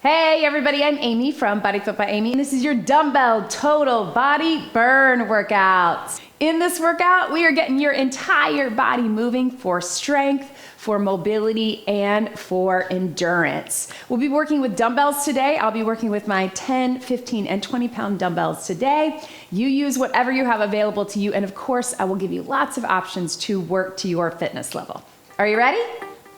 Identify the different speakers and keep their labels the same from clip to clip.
Speaker 1: Hey everybody, I'm Amy from BodyFit by Amy, and this is your dumbbell total body burn workout. In this workout, we are getting your entire body moving for strength, for mobility, and for endurance. We'll be working with dumbbells today. I'll be working with my 10, 15, and 20-pound dumbbells today. You use whatever you have available to you, and of course, I will give you lots of options to work to your fitness level. Are you ready?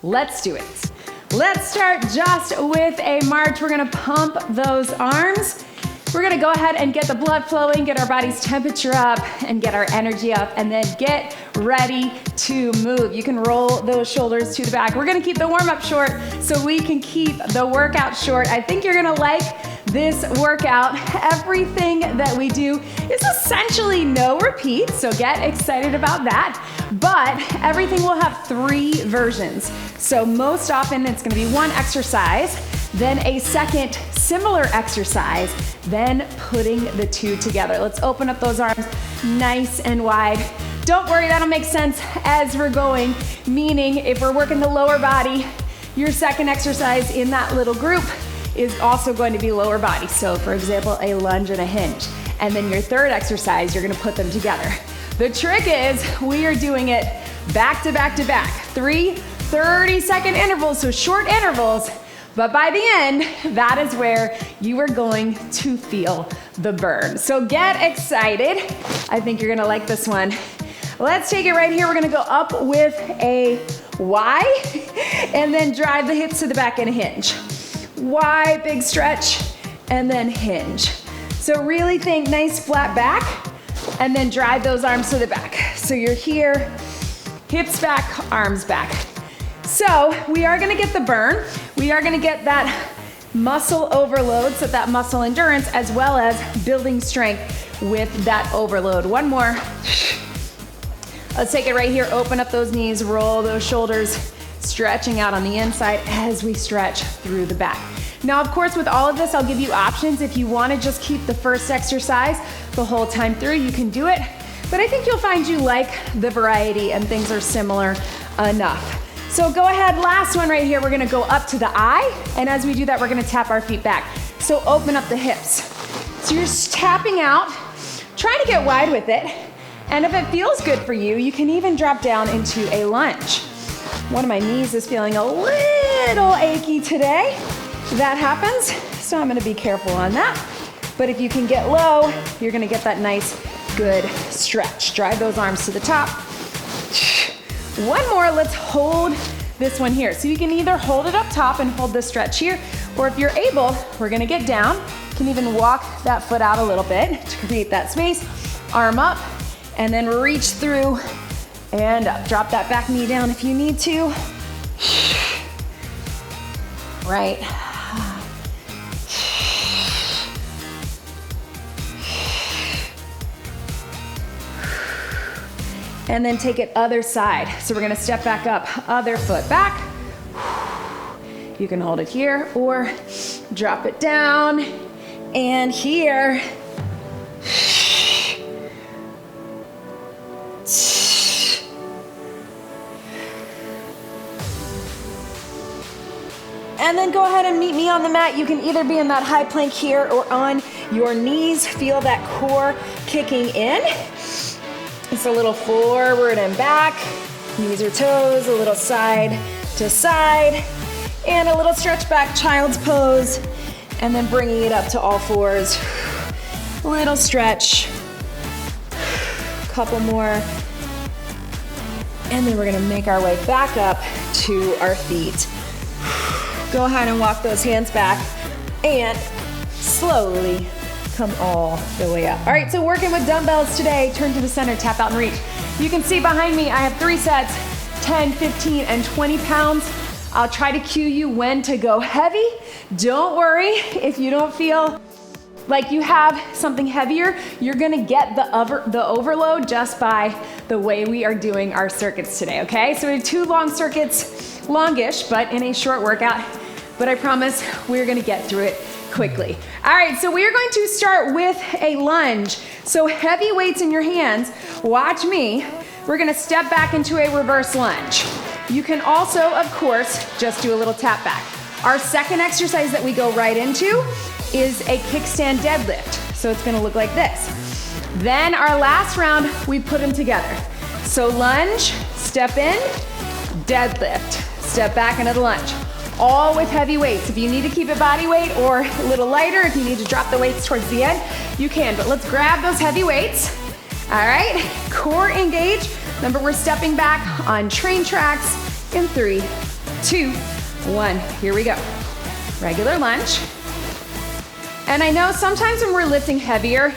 Speaker 1: Let's do it. Let's start just with a march. We're gonna pump those arms. We're gonna go ahead and get the blood flowing, get our body's temperature up, and get our energy up, and then get ready to move. You can roll those shoulders to the back. We're gonna keep the warm-up short so we can keep the workout short. I think you're gonna like this workout. Everything that we do is essentially no repeat, so get excited about that. But everything will have 3 versions. So most often it's gonna be one exercise, then a second similar exercise, then putting the 2 together. Let's open up those arms nice and wide. Don't worry, that'll make sense as we're going, meaning if we're working the lower body, your second exercise in that little group is also going to be lower body. So for example, a lunge and a hinge. And then your third exercise, you're gonna put them together. The trick is we are doing it back to back to back. 3 30-second intervals, so short intervals, but by the end, that is where you are going to feel the burn. So get excited. I think you're gonna like this one. Let's take it right here. We're gonna go up with a Y and then drive the hips to the back and a hinge. Y, big stretch, and then hinge. So really think nice flat back and then drive those arms to the back. So you're here, hips back, arms back. So we are gonna get the burn. We are gonna get that muscle overload, so that muscle endurance, as well as building strength with that overload. One more. Let's take it right here. Open up those knees, roll those shoulders, stretching out on the inside as we stretch through the back. Now, of course, with all of this, I'll give you options. If you wanna just keep the first exercise the whole time through, you can do it. But I think you'll find you like the variety and things are similar enough. So go ahead, last one right here. We're gonna go up to the eye, and as we do that, we're gonna tap our feet back. So open up the hips. So you're tapping out, trying to get wide with it, and if it feels good for you, you can even drop down into a lunge. One of my knees is feeling a little achy today. That happens, so I'm gonna be careful on that. But if you can get low, you're gonna get that nice, good stretch. Drive those arms to the top. One more, let's hold this one here. So you can either hold it up top and hold this stretch here, or if you're able, we're gonna get down. You can even walk that foot out a little bit to create that space. Arm up, and then reach through and up. Drop that back knee down if you need to. Right. And then take it other side. So we're gonna step back up, other foot back. You can hold it here or drop it down and here. And then go ahead and meet me on the mat. You can either be in that high plank here or on your knees. Feel that core kicking in. It's a little forward and back, knees or toes, a little side to side, and a little stretch back, child's pose, and then bringing it up to all fours. Little stretch, couple more, and then we're gonna make our way back up to our feet. Go ahead and walk those hands back, and slowly come all the way up. All right, so working with dumbbells today, turn to the center, tap out and reach. You can see behind me, I have 3 sets, 10, 15, and 20 pounds. I'll try to cue you when to go heavy. Don't worry if you don't feel like you have something heavier, you're gonna get the overload just by the way we are doing our circuits today, okay? So we have 2 long circuits, longish, but in a short workout, but I promise we're gonna get through it quickly. All right, so we are going to start with a lunge. So heavy weights in your hands, watch me. We're gonna step back into a reverse lunge. You can also, of course, just do a little tap back. Our second exercise that we go right into is a kickstand deadlift. So it's gonna look like this. Then our last round, we put them together. So lunge, step in, deadlift, step back into the lunge. All with heavy weights. If you need to keep it body weight or a little lighter, if you need to drop the weights towards the end, you can. But let's grab those heavy weights. All right, core engage. Remember, we're stepping back on train tracks in 3, 2, 1. Here we go. Regular lunge. And I know sometimes when we're lifting heavier,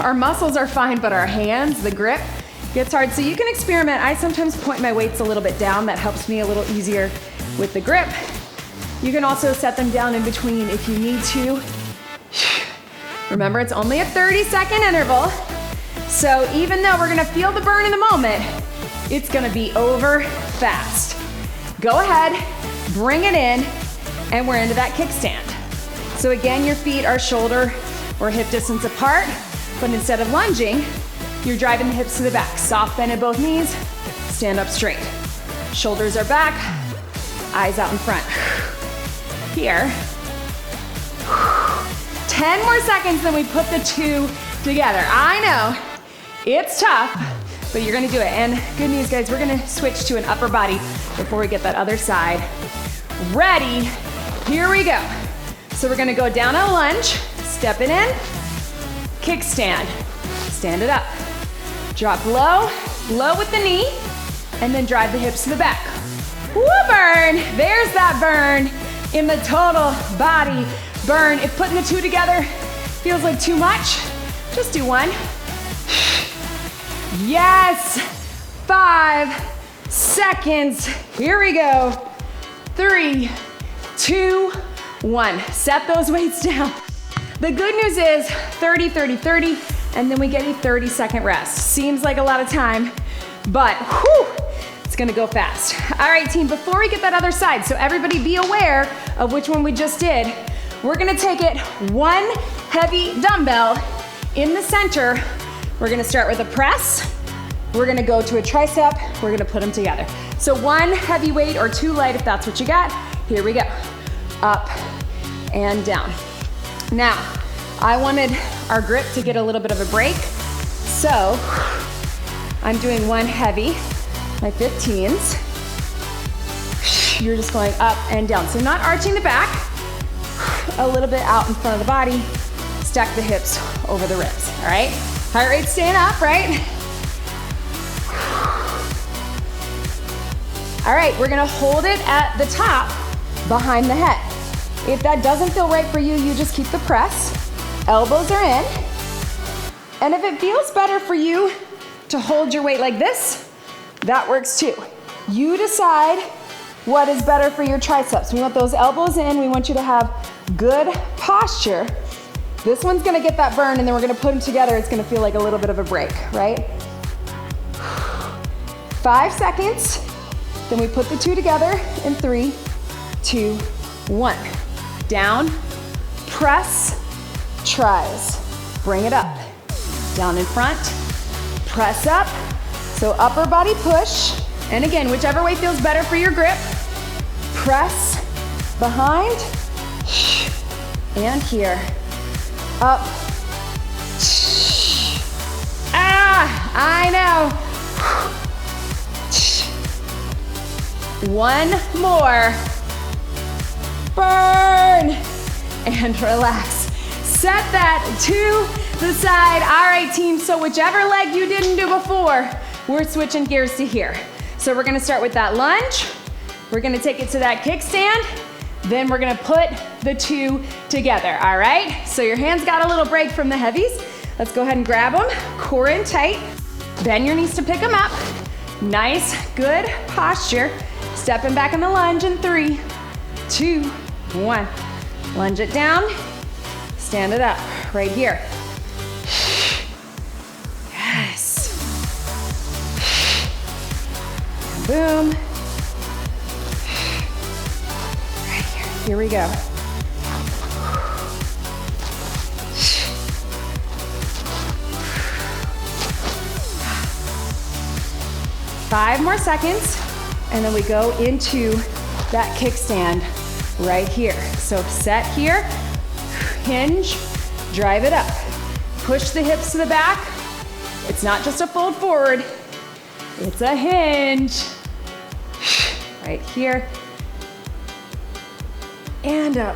Speaker 1: our muscles are fine, but our hands, the grip, gets hard. So you can experiment. I sometimes point my weights a little bit down. That helps me a little easier with the grip. You can also set them down in between if you need to. Remember, it's only a 30-second interval. So even though we're gonna feel the burn in the moment, it's gonna be over fast. Go ahead, bring it in, and we're into that kickstand. So again, your feet are shoulder or hip distance apart, but instead of lunging, you're driving the hips to the back. Soft bend at both knees, stand up straight. Shoulders are back, eyes out in front. Here. 10 more seconds, then we put the two together. I know, it's tough, but you're gonna do it. And good news, guys, we're gonna switch to an upper body before we get that other side. Ready, here we go. So we're gonna go down on a lunge, step it in, kickstand, stand it up. Drop low, low with the knee, and then drive the hips to the back. Woo, burn, there's that burn in the total body burn. If putting the two together feels like too much, just do one. Yes, 5 seconds, here we go. 3, 2, 1. Set those weights down. The good news is 30, 30, 30, and then we get a 30-second rest. Seems like a lot of time, but whew, it's gonna go fast. All right, team, before we get that other side, so everybody be aware of which one we just did, we're gonna take it one heavy dumbbell in the center. We're gonna start with a press. We're gonna go to a tricep. We're gonna put them together. So one heavy weight or two light if that's what you got. Here we go. Up and down. Now, I wanted our grip to get a little bit of a break. So I'm doing one heavy, my 15s. You're just going up and down. So not arching the back, a little bit out in front of the body, stack the hips over the ribs, all right? Heart rate staying up, right? All right, we're gonna hold it at the top behind the head. If that doesn't feel right for you, you just keep the press. Elbows are in. And if it feels better for you to hold your weight like this, that works too. You decide what is better for your triceps. We want those elbows in. We want you to have good posture. This one's gonna get that burn, and then we're gonna put them together. It's gonna feel like a little bit of a break, right? 5 seconds. Then we put the two together in 3, 2, 1. Down, press, tries. Bring it up. Down in front, press up. So upper body push. And again, whichever way feels better for your grip. Press, behind, and here. Up. Ah, I know. One more. Burn. And relax. Set that to the side. All right, team, so whichever leg you didn't do before, we're switching gears to here. So we're gonna start with that lunge. We're gonna take it to that kickstand. Then we're gonna put the two together, all right? So your hands got a little break from the heavies. Let's go ahead and grab them, core in tight. Bend your knees to pick them up. Nice, good posture. Stepping back in the lunge in 3, 2, 1. Lunge it down, stand it up, right here. Yes. Boom. Right here, here we go. Five more seconds, and then we go into that kickstand. right here. So set here, hinge, drive it up. Push the hips to the back. It's not just a fold forward, it's a hinge. Right here, and up.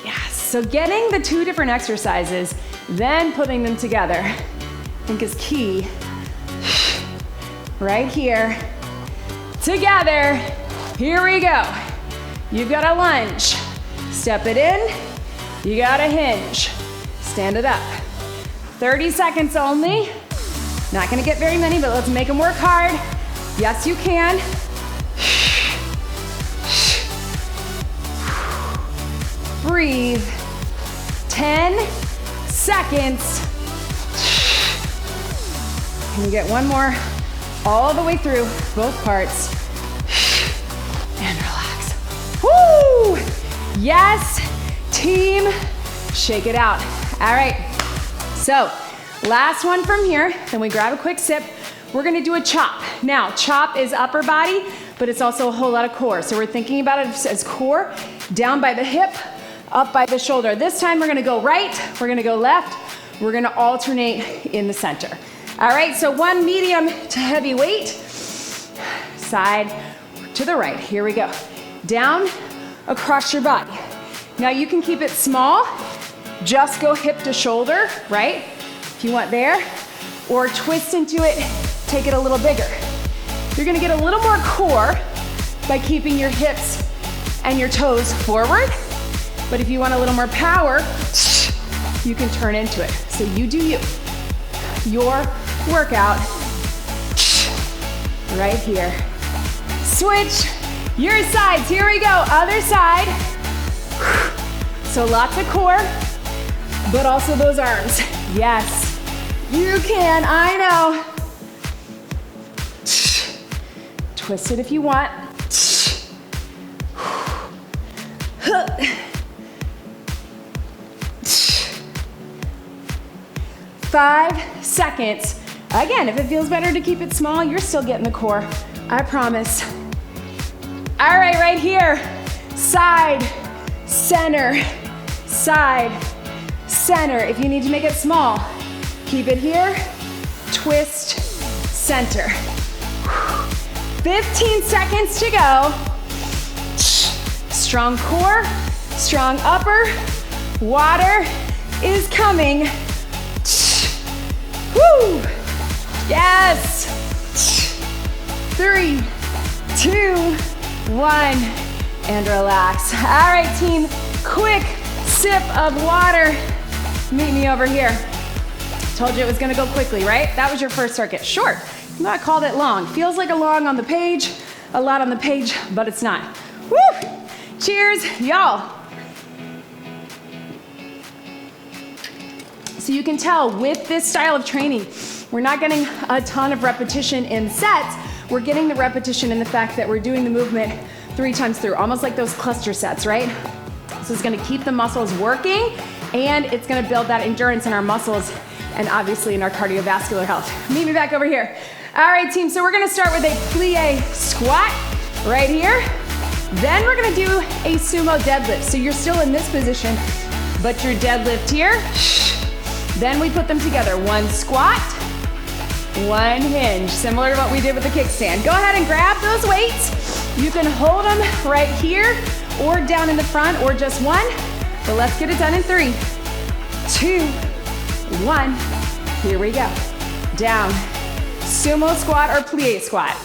Speaker 1: Yes, so getting the two different exercises, then putting them together, I think is key. Right here, together, here we go. You've got a lunge, step it in, you got a hinge, stand it up. 30 seconds only. Not gonna get very many, but let's make them work hard. Yes, you can. Breathe. 10 seconds. Can you get one more? All the way through, both parts. And relax. Woo! Yes, team. Shake it out. All right, so last one from here, then we grab a quick sip. We're gonna do a chop. Now, chop is upper body, but it's also a whole lot of core. So we're thinking about it as core, down by the hip, up by the shoulder. This time we're gonna go right, we're gonna go left, we're gonna alternate in the center. All right, so one medium to heavy weight, side to the right. Here we go. Down, across your body. Now you can keep it small, just go hip to shoulder, right? If you want there, or twist into it, take it a little bigger. You're gonna get a little more core by keeping your hips and your toes forward, but if you want a little more power, you can turn into it. So you do you. Your workout, right here. Switch your sides, here we go, other side. So lots of core, but also those arms. Yes, you can, I know. Twist it if you want. 5 seconds. Again, if it feels better to keep it small, you're still getting the core, I promise. All right, right here, side, center, side, center. If you need to make it small, keep it here, twist, center. 15 seconds to go. Strong core, strong upper, water is coming. Woo! Yes! 3, 2, 1, and relax. All right, team, quick sip of water. Meet me over here. Told you it was gonna go quickly, right? That was your first circuit. Short, not called it long. Feels like a long on the page, a lot on the page, but it's not. Woo! Cheers, y'all. So you can tell with this style of training, we're not getting a ton of repetition in sets. We're getting the repetition in the fact that we're doing the movement 3 times through, almost like those cluster sets, right? So it's gonna keep the muscles working, and it's gonna build that endurance in our muscles and obviously in our cardiovascular health. Meet me back over here. All right, team, so we're gonna start with a plie squat right here. Then we're gonna do a sumo deadlift. So you're still in this position, but your deadlift here. Then we put them together. 1 squat, 1 hinge, similar to what we did with the kickstand. Go ahead and grab those weights. You can hold them right here or down in the front or just 1. But let's get it done in 3, 2, 1. Here we go. Down. Sumo squat or plie squat.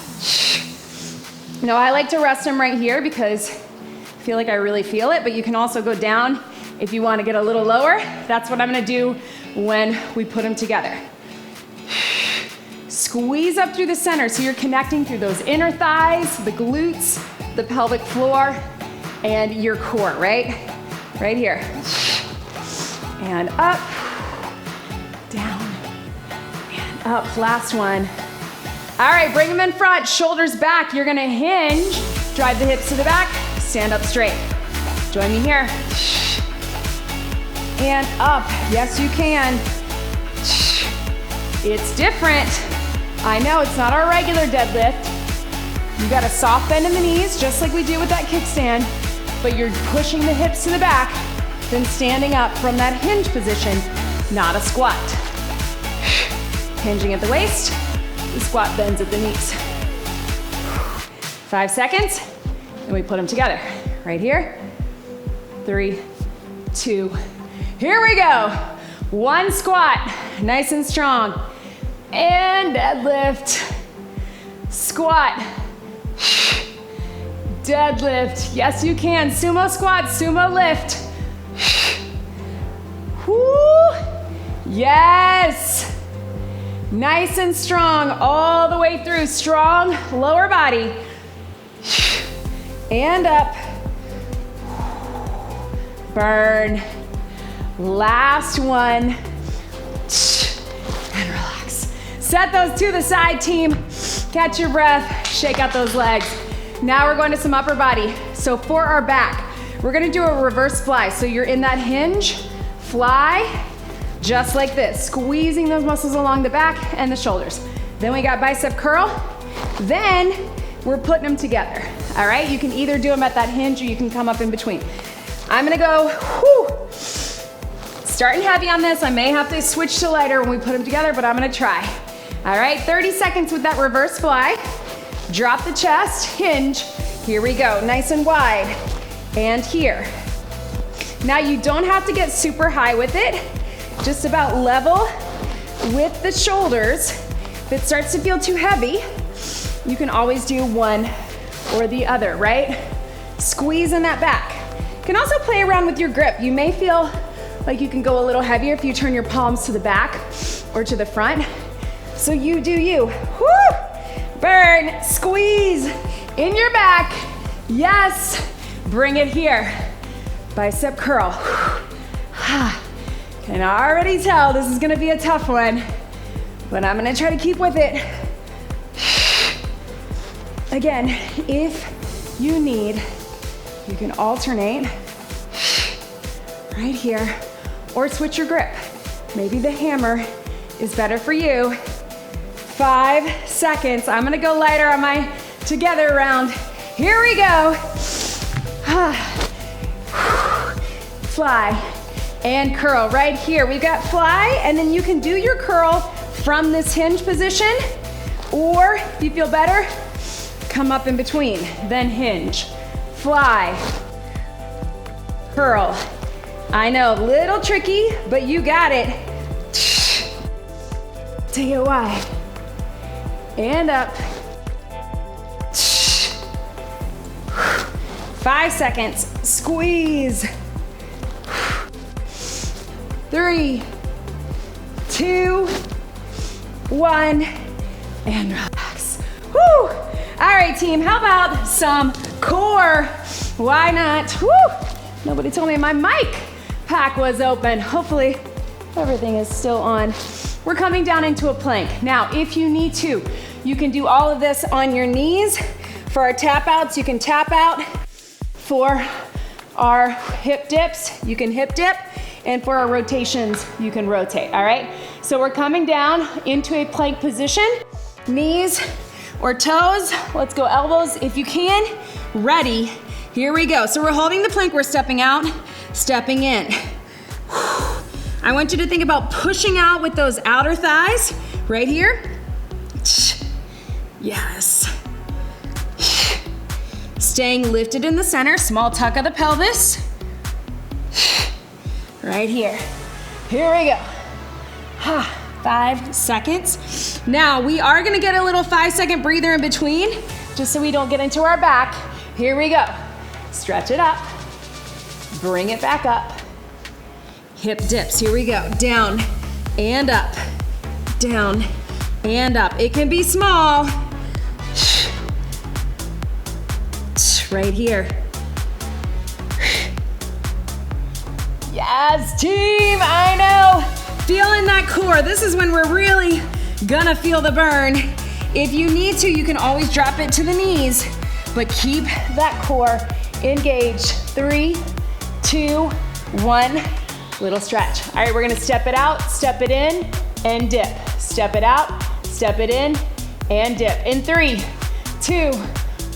Speaker 1: Now I like to rest them right here because I feel like I really feel it, but you can also go down if you want to get a little lower. That's what I'm going to do when we put them together. Squeeze up through the center so you're connecting through those inner thighs, the glutes, the pelvic floor, and your core, right? Right here. And up, down, and up. Last one. All right, bring them in front, shoulders back. You're gonna hinge, drive the hips to the back, stand up straight. Join me here. And up, yes you can. It's different. I know, it's not our regular deadlift. You got a soft bend in the knees, just like we do with that kickstand, but you're pushing the hips to the back, then standing up from that hinge position, not a squat. Hinging at the waist, the squat bends at the knees. 5 seconds, and we put them together. Right here, 3, 2, here we go. 1 squat, nice and strong. And deadlift, squat, deadlift. Yes, you can. Sumo squat, sumo lift. Woo! Yes! Nice and strong all the way through. Strong lower body. And up. Burn. Last one. And relax. Set those to the side, team. Catch your breath. Shake out those legs. Now we're going to some upper body. So for our back, we're gonna do a reverse fly. So you're in that hinge, fly, just like this, squeezing those muscles along the back and the shoulders. Then we got bicep curl. Then we're putting them together. All right, you can either do them at that hinge or you can come up in between. I'm gonna go, starting heavy on this. I may have to switch to lighter when we put them together, but I'm gonna try. All right, 30 seconds with that reverse fly. Drop the chest, hinge. Here we go, nice and wide. And here. Now you don't have to get super high with it, just about level with the shoulders. If it starts to feel too heavy, you can always do one or the other, right? Squeeze in that back. You can also play around with your grip. You may feel like you can go a little heavier if you turn your palms to the back or to the front. So you do you. Woo! Burn, squeeze in your back. Yes, bring it here. Bicep curl. Can already tell this is gonna be a tough one, but I'm gonna try to keep with it. Again, if you need, you can alternate right here or switch your grip. Maybe the hammer is better for you. 5 seconds. I'm gonna go lighter on my together round. Here we go. Fly and curl right here. We've got fly, and then you can do your curl from this hinge position, or if you feel better, come up in between, then hinge, fly, curl. I know, a little tricky, but you got it. Take it wide. And up. 5 seconds. Squeeze. 3, 2, 1, and relax. Woo! All right, team, how about some core? Why not? Woo! Nobody told me my mic pack was open. Hopefully, everything is still on. We're coming down into a plank. Now, if you need to, you can do all of this on your knees. For our tap outs, you can tap out. For our hip dips, you can hip dip. And for our rotations, you can rotate, all right? So we're coming down into a plank position, knees or toes. Let's go elbows if you can. Ready, here we go. So we're holding the plank, we're stepping out, stepping in. I want you to think about pushing out with those outer thighs, right here. Yes. Staying lifted in the center, small tuck of the pelvis. Right here. Here we go. 5 seconds. Now we are gonna get a little 5-second breather in between, just so we don't get into our back. Here we go. Stretch it up. Bring it back up. Hip dips, here we go. Down and up. Down and up. It can be small. Right here. Yes, team, I know. Feeling that core. This is when we're really gonna feel the burn. If you need to, you can always drop it to the knees, but keep that core engaged. 3, 2, 1, little stretch. All right, we're gonna step it out, step it in, and dip. Step it out, step it in, and dip. In 3, 2,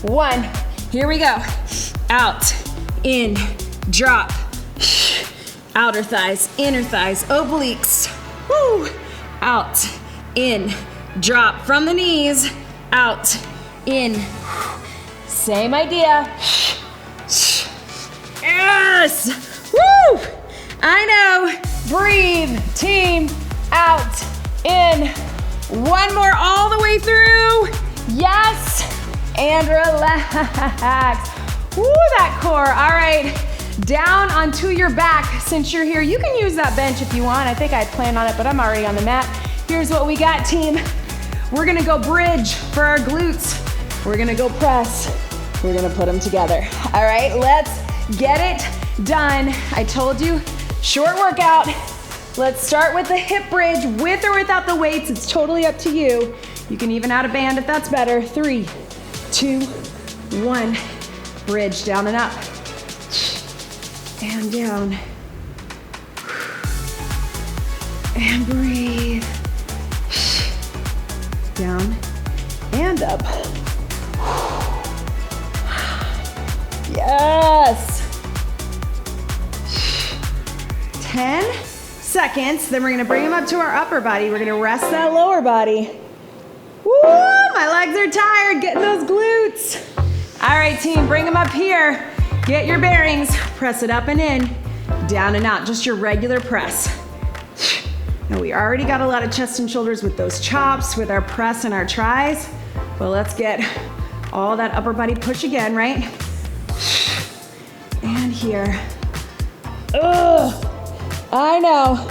Speaker 1: 1. Here we go. Out, in, drop. Outer thighs, inner thighs, obliques. Woo. Out, in, drop from the knees. Out, in. Same idea. Yes! Woo! I know. Breathe, team. Out, in. One more all the way through. Yes! And relax. Woo, that core. All right. Down onto your back. Since you're here, you can use that bench if you want. I think I planned on it, but I'm already on the mat. Here's what we got, team. We're gonna go bridge for our glutes. We're gonna go press. We're gonna put them together. All right, let's get it done. I told you, short workout. Let's start with the hip bridge, with or without the weights. It's totally up to you. You can even add a band if that's better. 3, 2, 1. Bridge, down and up. And down. And breathe. Down and up. Yes. 10 seconds. Then we're gonna bring them up to our upper body. We're gonna rest that lower body. Woo, my legs are tired, getting those glutes. All right, team, bring them up here. Get your bearings, press it up and in, down and out, just your regular press. Now we already got a lot of chest and shoulders with those chops, with our press and our tries, but let's get all that upper body push again, right? And here. Ugh, I know.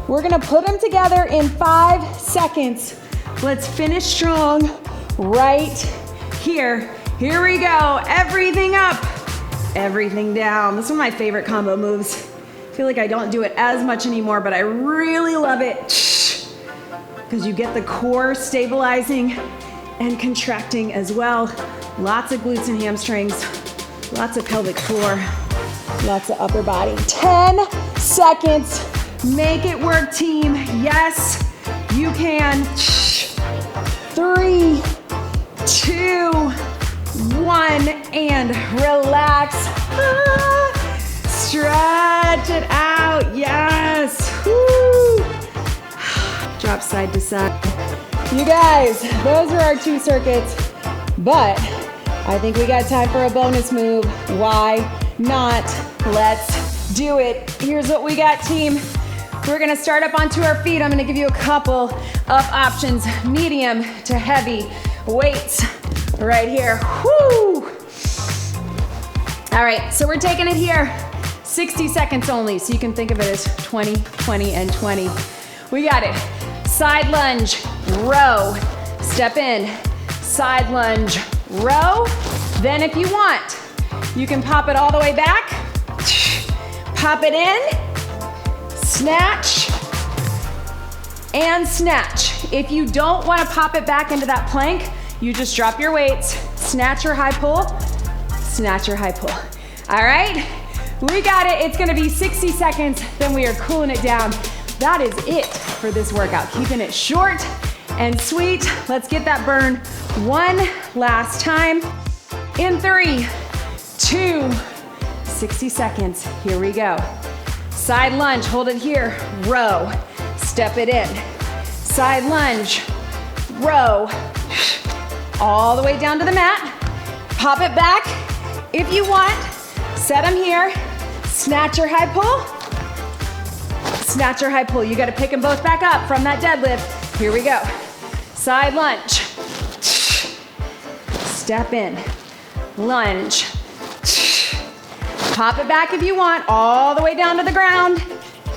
Speaker 1: We're gonna put them together in 5 seconds. Let's finish strong right here. Here we go, everything up. Everything down. This is one of my favorite combo moves. I feel like I don't do it as much anymore, but I really love it because you get the core stabilizing and contracting as well. Lots of glutes and hamstrings, lots of pelvic floor, lots of upper body. 10 seconds. Make it work, team. Yes, you can. 3, 2, 1, and relax. Stretch it out, yes. Woo. Drop side to side. You guys, those are our 2 circuits, but I think we got time for a bonus move. Why not? Let's do it. Here's what we got, team. We're gonna start up onto our feet. I'm gonna give you a couple of options, medium to heavy weights right here. Woo! All right, so we're taking it here. 60 seconds only, so you can think of it as 20, 20, and 20. We got it. Side lunge, row, step in, side lunge, row. Then if you want, you can pop it all the way back, pop it in, snatch, and snatch. If you don't want to pop it back into that plank, you just drop your weights, snatch or high pull, snatch or high pull. All right, we got it. It's gonna be 60 seconds, then we are cooling it down. That is it for this workout. Keeping it short and sweet. Let's get that burn one last time. In 3, 2, 60 seconds. Here we go. Side lunge, hold it here. Row, step it in. Side lunge, row. All the way down to the mat. Pop it back if you want. Set them here. Snatch or high pull. Snatch or high pull. You got to pick them both back up from that deadlift. Here we go. Side lunge. Step in. Lunge. Pop it back if you want. All the way down to the ground.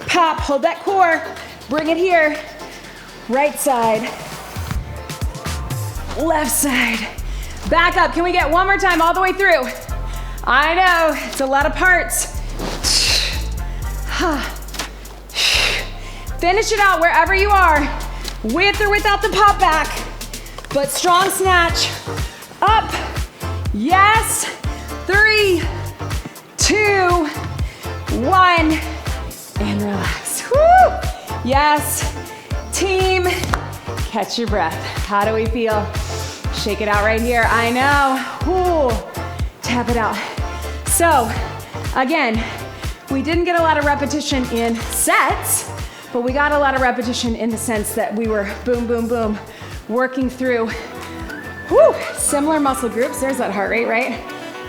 Speaker 1: Pop. Hold that core. Bring it here. Right side. Left side. Back up. Can we get one more time all the way through? I know, it's a lot of parts. Finish it out wherever you are, with or without the pop back, but strong snatch. Up, yes. 3, 2, 1, and relax. Woo! Yes, team, catch your breath. How do we feel? Shake it out right here. I know. Ooh. Tap it out. So, again, we didn't get a lot of repetition in sets, but we got a lot of repetition in the sense that we were boom, boom, boom, working through similar muscle groups. There's that heart rate, right?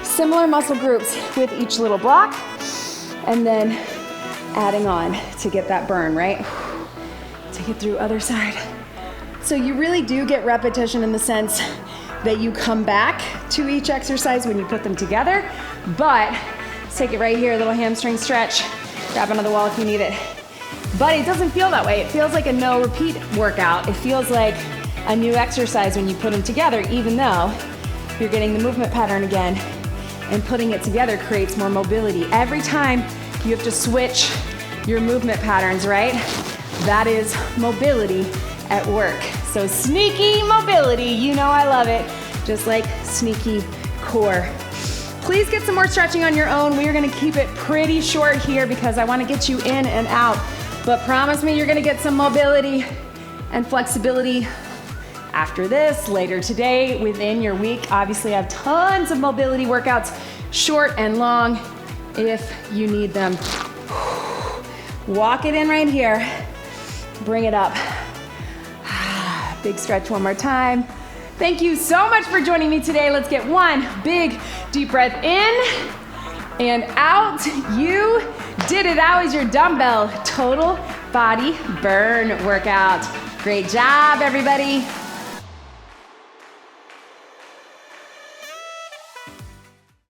Speaker 1: Similar muscle groups with each little block, and then adding on to get that burn, right? Take it through other side. So you really do get repetition in the sense that you come back to each exercise when you put them together, but let's take it right here, a little hamstring stretch, grab onto the wall if you need it. But it doesn't feel that way. It feels like a no repeat workout. It feels like a new exercise when you put them together, even though you're getting the movement pattern again, and putting it together creates more mobility. Every time you have to switch your movement patterns, right? That is mobility at work. So sneaky mobility, you know I love it. Just like sneaky core. Please get some more stretching on your own. We are gonna keep it pretty short here because I wanna get you in and out. But promise me you're gonna get some mobility and flexibility after this, later today, within your week. Obviously, I have tons of mobility workouts, short and long, if you need them. Walk it in right here. Bring it up. Big stretch one more time. Thank you so much for joining me today. Let's get one big deep breath in and out. You did it. That was your dumbbell total body burn workout. Great job, everybody.